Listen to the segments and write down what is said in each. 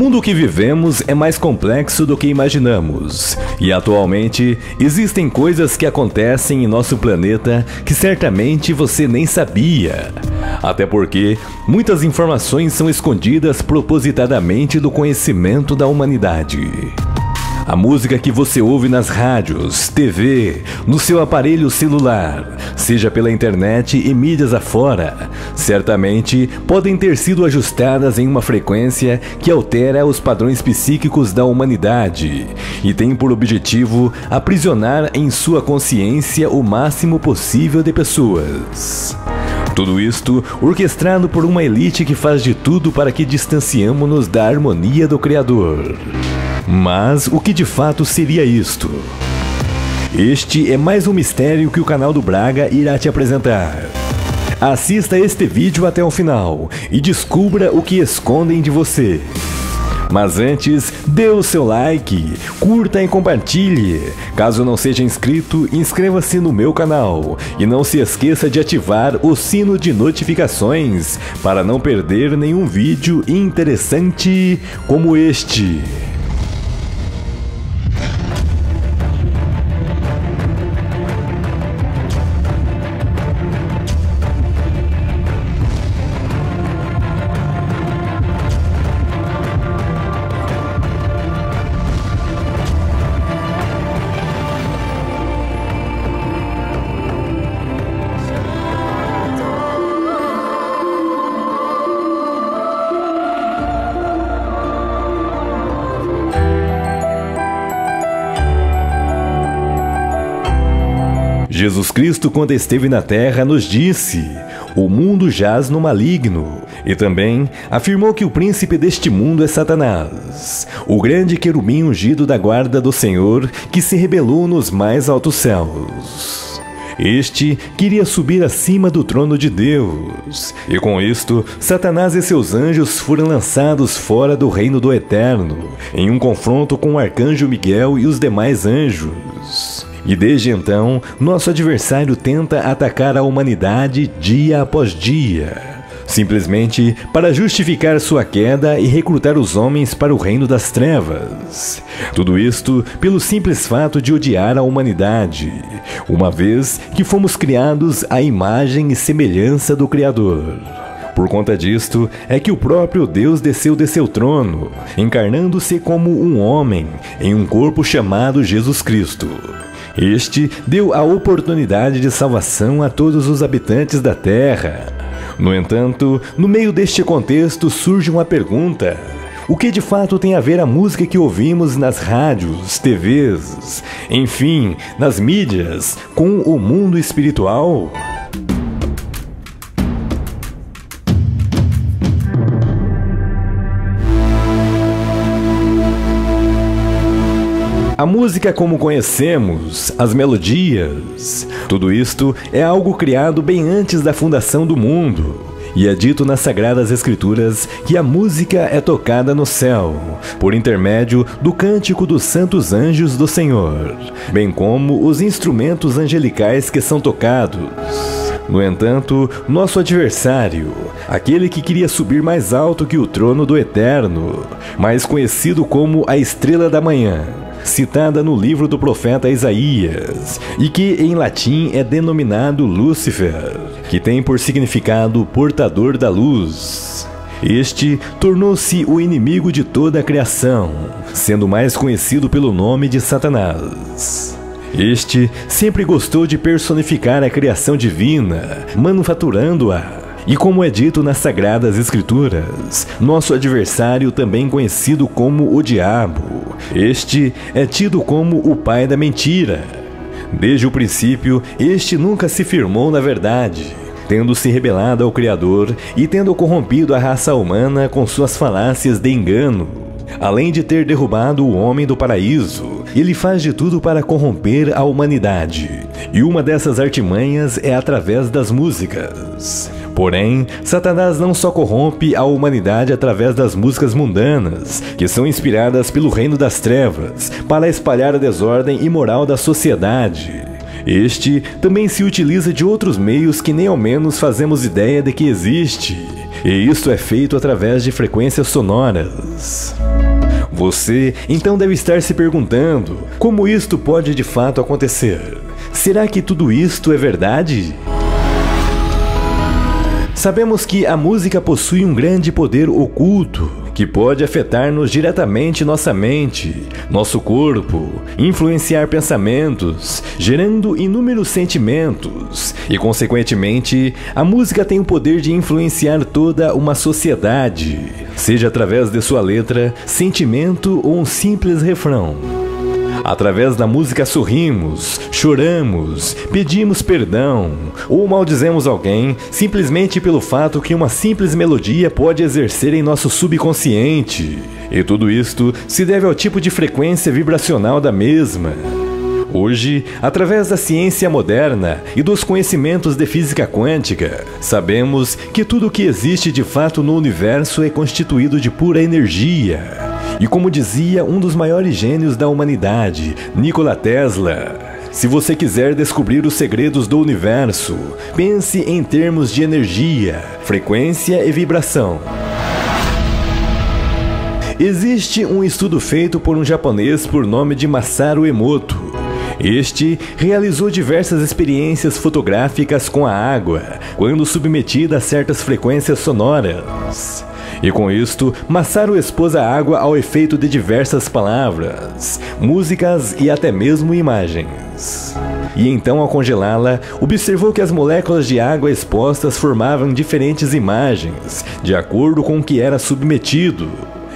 mundo que vivemos é mais complexo do que imaginamos, e atualmente existem coisas que acontecem em nosso planeta que certamente você nem sabia. Até porque muitas informações são escondidas propositadamente do conhecimento da humanidade. A música que você ouve nas rádios, TV, no seu aparelho celular, seja pela internet e mídias afora, certamente podem ter sido ajustadas em uma frequência que altera os padrões psíquicos da humanidade e tem por objetivo aprisionar em sua consciência o máximo possível de pessoas. Tudo isto orquestrado por uma elite que faz de tudo para que distanciamo-nos da harmonia do Criador. Mas o que de fato seria isto? Este é mais um mistério que o canal do Braga irá te apresentar. Assista este vídeo até o final e descubra o que escondem de você. Mas antes, dê o seu like, curta e compartilhe. Caso não seja inscrito, inscreva-se no meu canal. E não se esqueça de ativar o sino de notificações para não perder nenhum vídeo interessante como este. Jesus Cristo, quando esteve na terra, nos disse: o mundo jaz no maligno. E também afirmou que o príncipe deste mundo é Satanás, o grande querubim ungido da guarda do Senhor, que se rebelou nos mais altos céus. Este queria subir acima do trono de Deus, e com isto, Satanás e seus anjos foram lançados fora do reino do Eterno, em um confronto com o arcanjo Miguel e os demais anjos. E desde então, nosso adversário tenta atacar a humanidade dia após dia, simplesmente para justificar sua queda e recrutar os homens para o reino das trevas. Tudo isto pelo simples fato de odiar a humanidade, uma vez que fomos criados à imagem e semelhança do Criador. Por conta disto, é que o próprio Deus desceu de seu trono, encarnando-se como um homem em um corpo chamado Jesus Cristo. Este deu a oportunidade de salvação a todos os habitantes da Terra. No entanto, no meio deste contexto surge uma pergunta: o que de fato tem a ver a música que ouvimos nas rádios, TVs, enfim, nas mídias, com o mundo espiritual? A música como conhecemos, as melodias, tudo isto é algo criado bem antes da fundação do mundo. E é dito nas Sagradas Escrituras que a música é tocada no céu, por intermédio do cântico dos santos anjos do Senhor, bem como os instrumentos angelicais que são tocados. No entanto, nosso adversário, aquele que queria subir mais alto que o trono do Eterno, mais conhecido como a Estrela da Manhã, citada no livro do profeta Isaías, e que em latim é denominado Lúcifer, que tem por significado portador da luz. Este tornou-se o inimigo de toda a criação, sendo mais conhecido pelo nome de Satanás. Este sempre gostou de personificar a criação divina, manufaturando-a. E como é dito nas Sagradas Escrituras, nosso adversário, também conhecido como o Diabo, este é tido como o pai da mentira. Desde o princípio, este nunca se firmou na verdade, tendo se rebelado ao Criador e tendo corrompido a raça humana com suas falácias de engano. Além de ter derrubado o homem do paraíso, ele faz de tudo para corromper a humanidade. E uma dessas artimanhas é através das músicas. Porém, Satanás não só corrompe a humanidade através das músicas mundanas, que são inspiradas pelo reino das trevas, para espalhar a desordem e moral da sociedade. Este também se utiliza de outros meios que nem ao menos fazemos ideia de que existe. E isto é feito através de frequências sonoras. Você então deve estar se perguntando: como isto pode de fato acontecer? Será que tudo isto é verdade? Sabemos que a música possui um grande poder oculto que pode afetar-nos diretamente nossa mente, nosso corpo, influenciar pensamentos, gerando inúmeros sentimentos e, consequentemente, a música tem o poder de influenciar toda uma sociedade, seja através de sua letra, sentimento ou um simples refrão. Através da música sorrimos, choramos, pedimos perdão ou maldizemos alguém simplesmente pelo fato que uma simples melodia pode exercer em nosso subconsciente. E tudo isto se deve ao tipo de frequência vibracional da mesma. Hoje, através da ciência moderna e dos conhecimentos de física quântica, sabemos que tudo o que existe de fato no universo é constituído de pura energia. E como dizia um dos maiores gênios da humanidade, Nikola Tesla, se você quiser descobrir os segredos do universo, pense em termos de energia, frequência e vibração. Existe um estudo feito por um japonês por nome de Masaru Emoto. Este realizou diversas experiências fotográficas com a água, quando submetida a certas frequências sonoras. E com isto, Masaru expôs a água ao efeito de diversas palavras, músicas e até mesmo imagens. E então, ao congelá-la, observou que as moléculas de água expostas formavam diferentes imagens, de acordo com o que era submetido.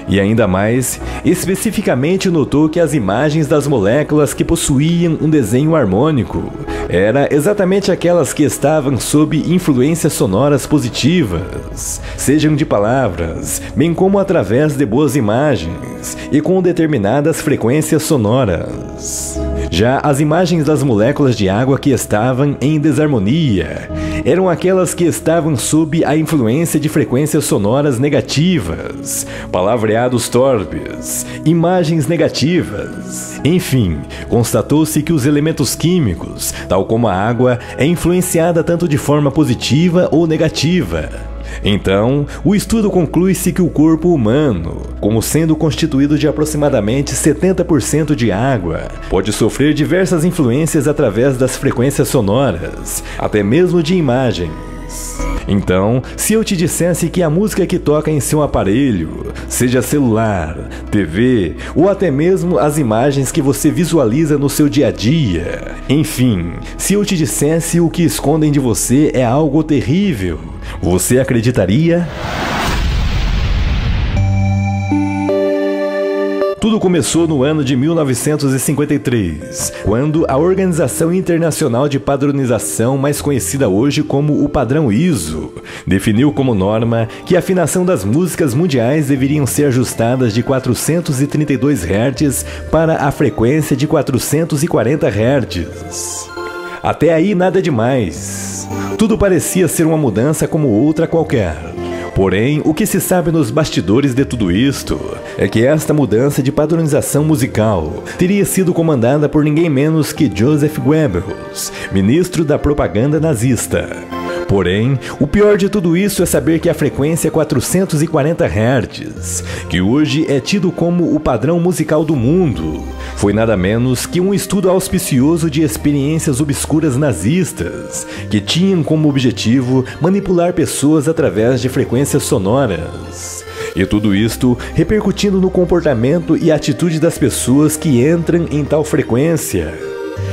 E ainda mais, especificamente notou que as imagens das moléculas que possuíam um desenho harmônico eram exatamente aquelas que estavam sob influências sonoras positivas, sejam de palavras, bem como através de boas imagens e com determinadas frequências sonoras. Já as imagens das moléculas de água que estavam em desarmonia eram aquelas que estavam sob a influência de frequências sonoras negativas, palavreados torpes, imagens negativas. Enfim, constatou-se que os elementos químicos, tal como a água, é influenciada tanto de forma positiva ou negativa. Então, o estudo conclui-se que o corpo humano, como sendo constituído de aproximadamente 70% de água, pode sofrer diversas influências através das frequências sonoras, até mesmo de imagens. Então, se eu te dissesse que a música que toca em seu aparelho, seja celular, TV ou até mesmo as imagens que você visualiza no seu dia a dia, enfim, se eu te dissesse o que escondem de você é algo terrível, você acreditaria? Tudo começou no ano de 1953, quando a Organização Internacional de Padronização, mais conhecida hoje como o padrão ISO, definiu como norma que a afinação das músicas mundiais deveriam ser ajustadas de 432 Hz para a frequência de 440 Hz. Até aí nada demais. Tudo parecia ser uma mudança como outra qualquer. Porém, o que se sabe nos bastidores de tudo isto é que esta mudança de padronização musical teria sido comandada por ninguém menos que Joseph Goebbels, ministro da propaganda nazista. Porém, o pior de tudo isso é saber que a frequência 440 Hz, que hoje é tido como o padrão musical do mundo, foi nada menos que um estudo auspicioso de experiências obscuras nazistas, que tinham como objetivo manipular pessoas através de frequências sonoras. E tudo isto repercutindo no comportamento e atitude das pessoas que entram em tal frequência.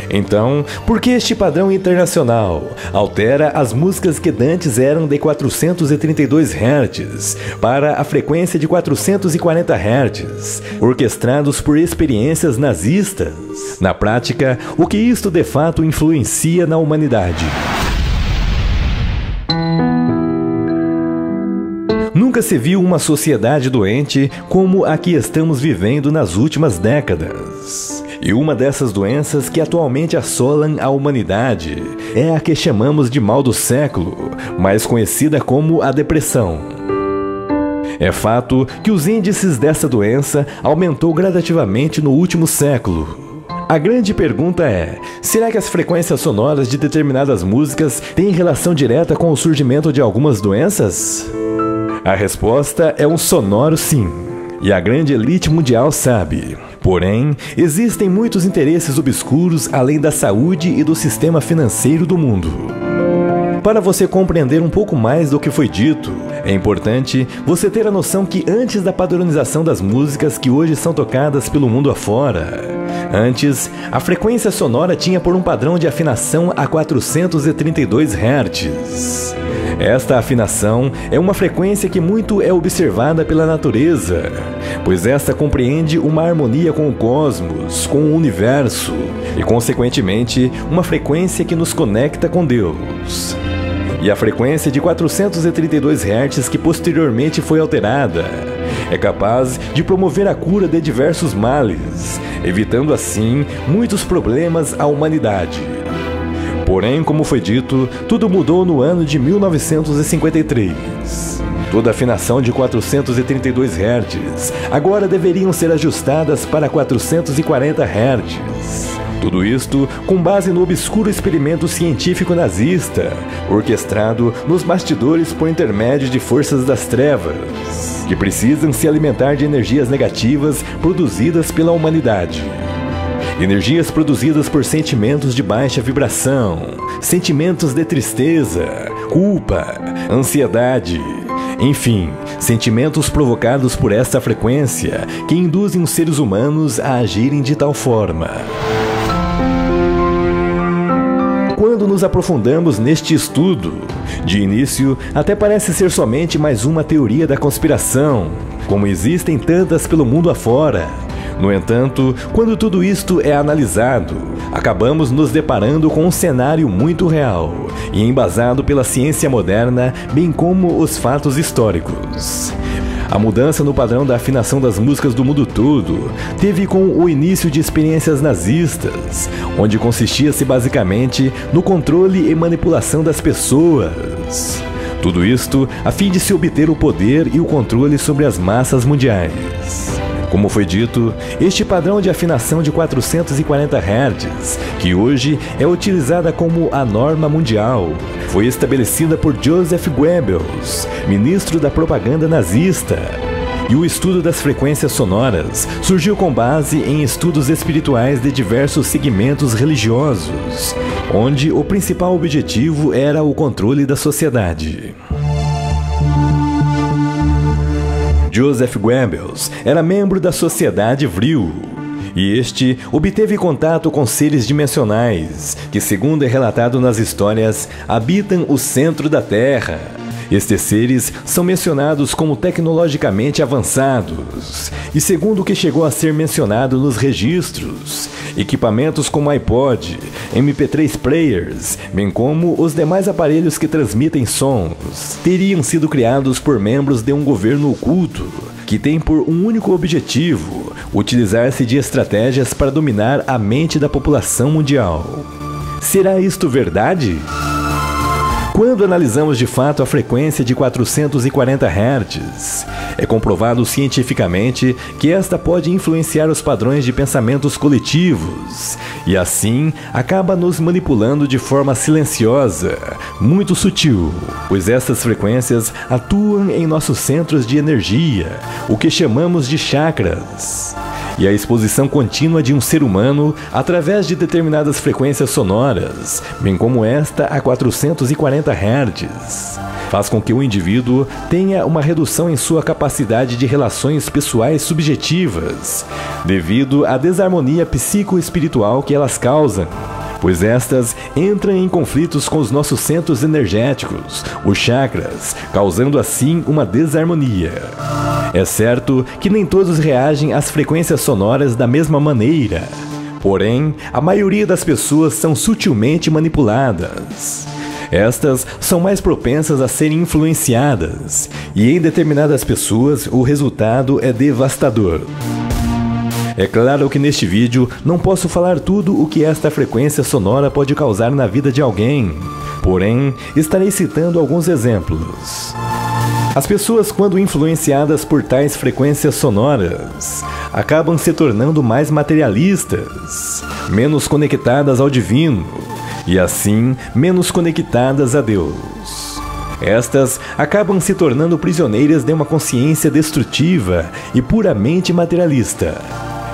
Então, por que este padrão internacional altera as músicas que dantes eram de 432 Hz para a frequência de 440 Hz, orquestrados por experiências nazistas? Na prática, o que isto de fato influencia na humanidade? Nunca se viu uma sociedade doente como a que estamos vivendo nas últimas décadas. E uma dessas doenças que atualmente assolam a humanidade é a que chamamos de mal do século, mais conhecida como a depressão. É fato que os índices dessa doença aumentou gradativamente no último século. A grande pergunta é: será que as frequências sonoras de determinadas músicas têm relação direta com o surgimento de algumas doenças? A resposta é um sonoro sim. e a grande elite mundial sabe. Porém, existem muitos interesses obscuros além da saúde e do sistema financeiro do mundo. Para você compreender um pouco mais do que foi dito, é importante você ter a noção que antes da padronização das músicas que hoje são tocadas pelo mundo afora, antes, a frequência sonora tinha por um padrão de afinação a 432 Hz. Esta afinação é uma frequência que muito é observada pela natureza, pois esta compreende uma harmonia com o cosmos, com o universo e, consequentemente, uma frequência que nos conecta com Deus. E a frequência de 432 Hz, que posteriormente foi alterada, é capaz de promover a cura de diversos males, evitando assim muitos problemas à humanidade. Porém, como foi dito, tudo mudou no ano de 1953. Toda afinação de 432 Hz agora deveriam ser ajustadas para 440 Hz. Tudo isto com base no obscuro experimento científico nazista, orquestrado nos bastidores por intermédio de forças das trevas, que precisam se alimentar de energias negativas produzidas pela humanidade. Energias produzidas por sentimentos de baixa vibração, sentimentos de tristeza, culpa, ansiedade, enfim, sentimentos provocados por esta frequência que induzem os seres humanos a agirem de tal forma. Quando nos aprofundamos neste estudo, de início até parece ser somente mais uma teoria da conspiração, como existem tantas pelo mundo afora. No entanto, quando tudo isto é analisado, acabamos nos deparando com um cenário muito real e embasado pela ciência moderna, bem como os fatos históricos. A mudança no padrão da afinação das músicas do mundo todo teve com o início de experiências nazistas, onde consistia-se basicamente no controle e manipulação das pessoas. Tudo isto a fim de se obter o poder e o controle sobre as massas mundiais. Como foi dito, este padrão de afinação de 440 Hz, que hoje é utilizada como a norma mundial, foi estabelecida por Joseph Goebbels, ministro da propaganda nazista. E o estudo das frequências sonoras surgiu com base em estudos espirituais de diversos segmentos religiosos, onde o principal objetivo era o controle da sociedade. Joseph Goebbels era membro da Sociedade Vril, e este obteve contato com seres dimensionais, que, segundo é relatado nas histórias, habitam o centro da Terra. Estes seres são mencionados como tecnologicamente avançados, e segundo o que chegou a ser mencionado nos registros, equipamentos como iPod, MP3 players, bem como os demais aparelhos que transmitem sons, teriam sido criados por membros de um governo oculto, que tem por um único objetivo utilizar-se de estratégias para dominar a mente da população mundial. Será isto verdade? Quando analisamos de fato a frequência de 440 Hz, é comprovado cientificamente que esta pode influenciar os padrões de pensamentos coletivos e assim acaba nos manipulando de forma silenciosa, muito sutil, pois estas frequências atuam em nossos centros de energia, o que chamamos de chakras. E a exposição contínua de um ser humano através de determinadas frequências sonoras, bem como esta a 440 Hz, faz com que o indivíduo tenha uma redução em sua capacidade de relações pessoais subjetivas, devido à desarmonia psicoespiritual que elas causam, pois estas entram em conflitos com os nossos centros energéticos, os chakras, causando assim uma desarmonia. É certo que nem todos reagem às frequências sonoras da mesma maneira, porém, a maioria das pessoas são sutilmente manipuladas. Estas são mais propensas a serem influenciadas, e em determinadas pessoas o resultado é devastador. É claro que neste vídeo não posso falar tudo o que esta frequência sonora pode causar na vida de alguém, porém, estarei citando alguns exemplos. As pessoas, quando influenciadas por tais frequências sonoras, acabam se tornando mais materialistas, menos conectadas ao divino e, assim, menos conectadas a Deus. Estas acabam se tornando prisioneiras de uma consciência destrutiva e puramente materialista.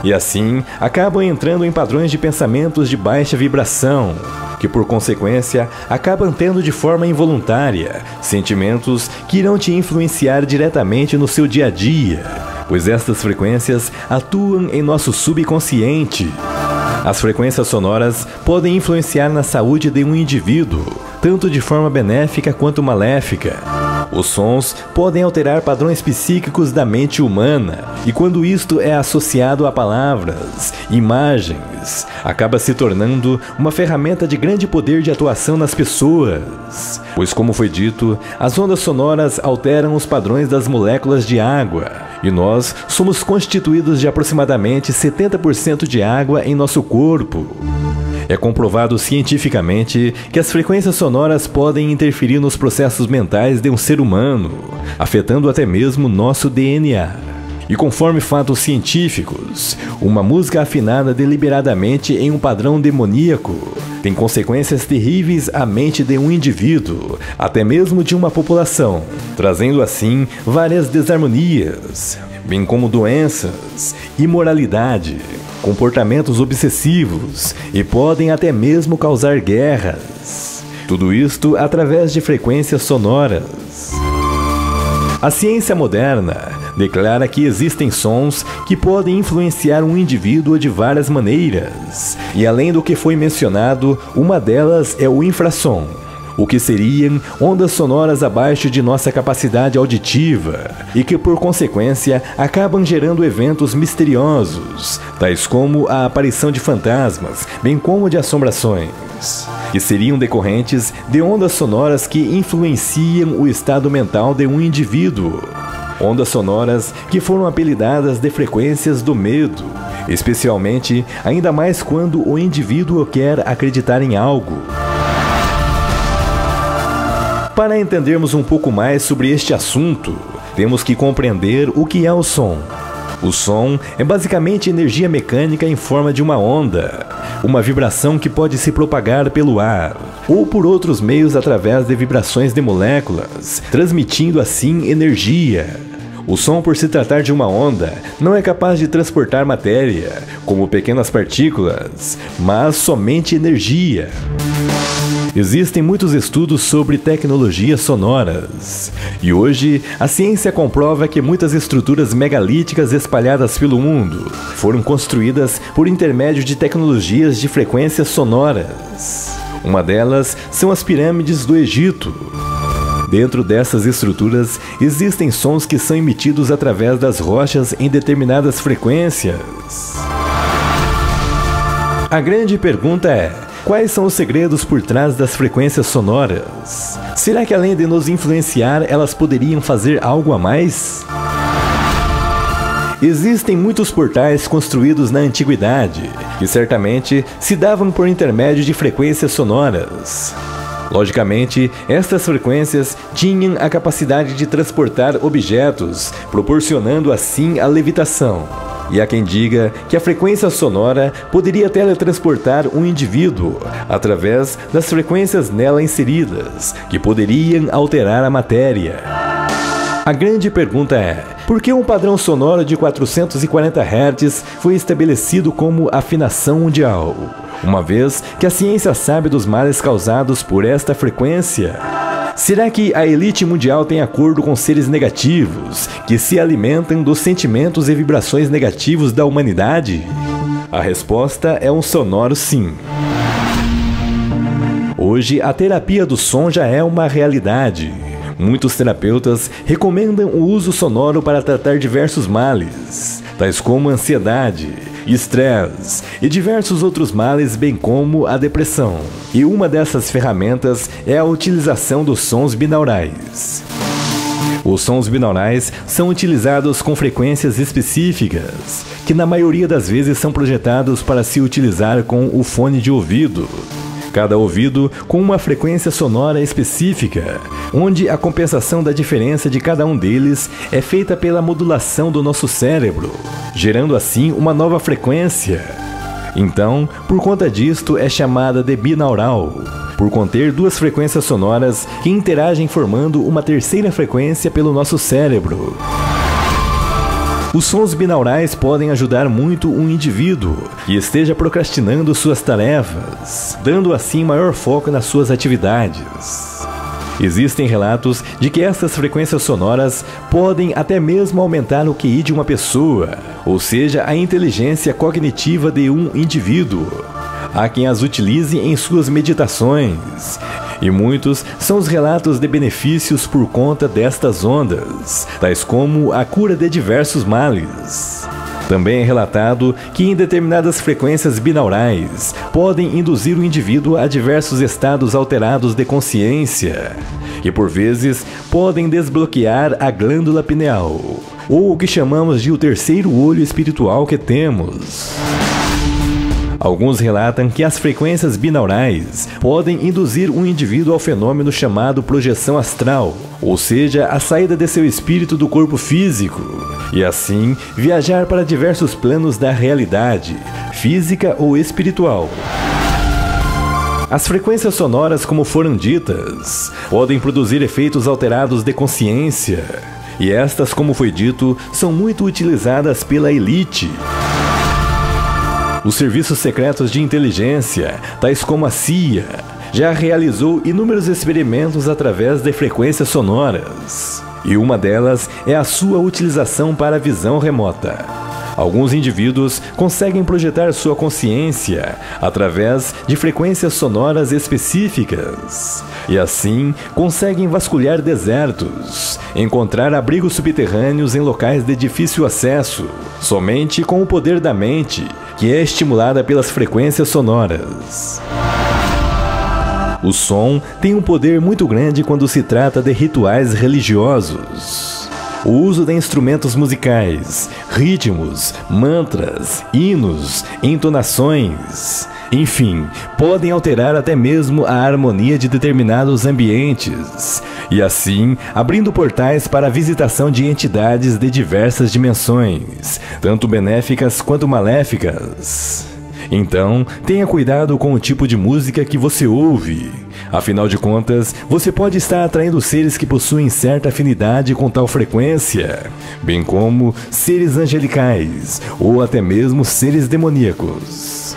E assim, acabam entrando em padrões de pensamentos de baixa vibração, que por consequência acabam tendo de forma involuntária sentimentos que irão te influenciar diretamente no seu dia a dia, pois estas frequências atuam em nosso subconsciente. As frequências sonoras podem influenciar na saúde de um indivíduo, tanto de forma benéfica quanto maléfica. Os sons podem alterar padrões psíquicos da mente humana, e quando isto é associado a palavras, imagens, acaba se tornando uma ferramenta de grande poder de atuação nas pessoas. Pois, como foi dito, as ondas sonoras alteram os padrões das moléculas de água, e nós somos constituídos de aproximadamente 70% de água em nosso corpo. É comprovado cientificamente que as frequências sonoras podem interferir nos processos mentais de um ser humano, afetando até mesmo nosso DNA. E conforme fatos científicos, uma música afinada deliberadamente em um padrão demoníaco tem consequências terríveis à mente de um indivíduo, até mesmo de uma população, trazendo assim várias desarmonias, bem como doenças, imoralidade, comportamentos obsessivos e podem até mesmo causar guerras. Tudo isto através de frequências sonoras. A ciência moderna declara que existem sons que podem influenciar um indivíduo de várias maneiras, e além do que foi mencionado, uma delas é o infrassom, o que seriam ondas sonoras abaixo de nossa capacidade auditiva e que, por consequência, acabam gerando eventos misteriosos, tais como a aparição de fantasmas, bem como de assombrações, que seriam decorrentes de ondas sonoras que influenciam o estado mental de um indivíduo. Ondas sonoras que foram apelidadas de frequências do medo, especialmente ainda mais quando o indivíduo quer acreditar em algo. Para entendermos um pouco mais sobre este assunto, temos que compreender o que é o som. O som é basicamente energia mecânica em forma de uma onda, uma vibração que pode se propagar pelo ar ou por outros meios através de vibrações de moléculas, transmitindo assim energia. O som, por se tratar de uma onda, não é capaz de transportar matéria, como pequenas partículas, mas somente energia. Existem muitos estudos sobre tecnologias sonoras, e hoje a ciência comprova que muitas estruturas megalíticas espalhadas pelo mundo foram construídas por intermédio de tecnologias de frequências sonoras. Uma delas são as pirâmides do Egito. Dentro dessas estruturas existem sons que são emitidos através das rochas em determinadas frequências. A grande pergunta é: quais são os segredos por trás das frequências sonoras? Será que além de nos influenciar, elas poderiam fazer algo a mais? Existem muitos portais construídos na antiguidade, que certamente se davam por intermédio de frequências sonoras. Logicamente, estas frequências tinham a capacidade de transportar objetos, proporcionando assim a levitação. E há quem diga que a frequência sonora poderia teletransportar um indivíduo através das frequências nela inseridas, que poderiam alterar a matéria. A grande pergunta é: por que um padrão sonoro de 440 Hz foi estabelecido como afinação mundial, uma vez que a ciência sabe dos males causados por esta frequência? Será que a elite mundial tem acordo com seres negativos, que se alimentam dos sentimentos e vibrações negativos da humanidade? A resposta é um sonoro sim. Hoje, a terapia do som já é uma realidade. Muitos terapeutas recomendam o uso sonoro para tratar diversos males, tais como ansiedade, estresse e diversos outros males, bem como a depressão. E uma dessas ferramentas é a utilização dos sons binaurais. Os sons binaurais são utilizados com frequências específicas, que na maioria das vezes são projetados para se utilizar com o fone de ouvido. Cada ouvido com uma frequência sonora específica, onde a compensação da diferença de cada um deles é feita pela modulação do nosso cérebro, gerando assim uma nova frequência. Então, por conta disto, é chamada de binaural, por conter duas frequências sonoras que interagem formando uma terceira frequência pelo nosso cérebro. Os sons binaurais podem ajudar muito um indivíduo que esteja procrastinando suas tarefas, dando assim maior foco nas suas atividades. Existem relatos de que essas frequências sonoras podem até mesmo aumentar o QI de uma pessoa, ou seja, a inteligência cognitiva de um indivíduo. Há quem as utilize em suas meditações, e muitos são os relatos de benefícios por conta destas ondas, tais como a cura de diversos males. Também é relatado que em determinadas frequências binaurais podem induzir o indivíduo a diversos estados alterados de consciência, que por vezes podem desbloquear a glândula pineal, ou o que chamamos de o terceiro olho espiritual que temos. Alguns relatam que as frequências binaurais podem induzir um indivíduo ao fenômeno chamado projeção astral, ou seja, a saída de seu espírito do corpo físico, e assim viajar para diversos planos da realidade, física ou espiritual. As frequências sonoras, como foram ditas, podem produzir efeitos alterados de consciência, e estas, como foi dito, são muito utilizadas pela elite. Os serviços secretos de inteligência, tais como a CIA, já realizou inúmeros experimentos através de frequências sonoras, e uma delas é a sua utilização para a visão remota. Alguns indivíduos conseguem projetar sua consciência através de frequências sonoras específicas, e assim conseguem vasculhar desertos, encontrar abrigos subterrâneos em locais de difícil acesso, somente com o poder da mente, que é estimulada pelas frequências sonoras. O som tem um poder muito grande quando se trata de rituais religiosos. O uso de instrumentos musicais, ritmos, mantras, hinos, entonações, enfim, podem alterar até mesmo a harmonia de determinados ambientes, e assim abrindo portais para a visitação de entidades de diversas dimensões, tanto benéficas quanto maléficas. Então, tenha cuidado com o tipo de música que você ouve. Afinal de contas, você pode estar atraindo seres que possuem certa afinidade com tal frequência, bem como seres angelicais ou até mesmo seres demoníacos.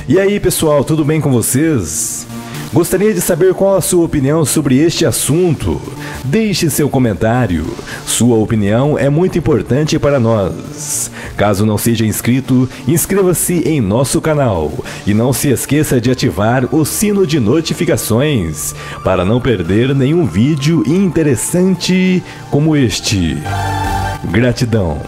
E aí, pessoal, tudo bem com vocês? Gostaria de saber qual a sua opinião sobre este assunto. Deixe seu comentário. Sua opinião é muito importante para nós. Caso não seja inscrito, inscreva-se em nosso canal e não se esqueça de ativar o sino de notificações para não perder nenhum vídeo interessante como este. Gratidão.